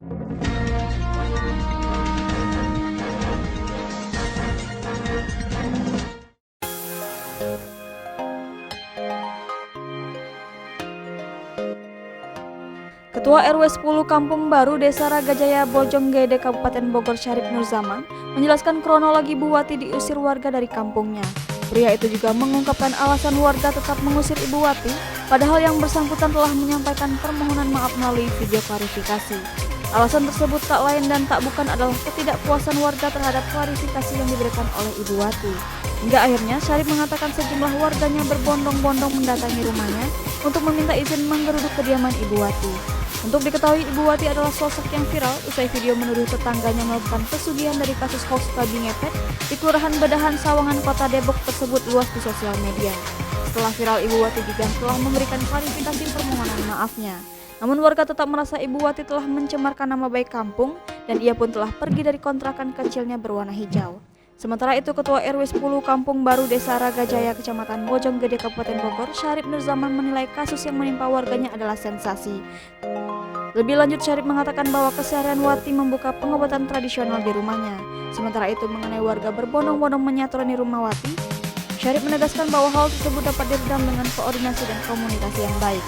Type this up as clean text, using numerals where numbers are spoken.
Ketua RW 10 Kampung Baru Desa Ragajaya Bojonggede Kabupaten Bogor Syarif Nurzaman menjelaskan kronologi Ibu Wati diusir warga dari kampungnya. Pria itu juga mengungkapkan alasan warga tetap mengusir Ibu Wati, padahal yang bersangkutan telah menyampaikan permohonan maaf melalui video klarifikasi. Alasan tersebut tak lain dan tak bukan adalah ketidakpuasan warga terhadap klarifikasi yang diberikan oleh Ibu Wati. Hingga akhirnya Syarif mengatakan sejumlah warganya berbondong-bondong mendatangi rumahnya untuk meminta izin menggeruduk kediaman Ibu Wati. Untuk diketahui, Ibu Wati adalah sosok yang viral usai video menuduh tetangganya melakukan pesugihan dari kasus hoax babi ngepet di Kelurahan Bedahan Sawangan Kota Depok tersebut luas di sosial media. Setelah viral, Ibu Wati juga telah memberikan klarifikasi permohonan maafnya. Namun warga tetap merasa Ibu Wati telah mencemarkan nama baik kampung dan ia pun telah pergi dari kontrakan kecilnya berwarna hijau. Sementara itu, Ketua RW 10 Kampung Baru Desa Ragajaya Kecamatan Bojonggede Kabupaten Bogor Syarif Nurzaman menilai kasus yang menimpa warganya adalah sensasi. Lebih lanjut, Syarif mengatakan bahwa keseharian Wati membuka pengobatan tradisional di rumahnya. Sementara itu, mengenai warga berbondong-bondong menyatroni rumah Wati, Syarif menegaskan bahwa hal tersebut dapat diredam dengan koordinasi dan komunikasi yang baik.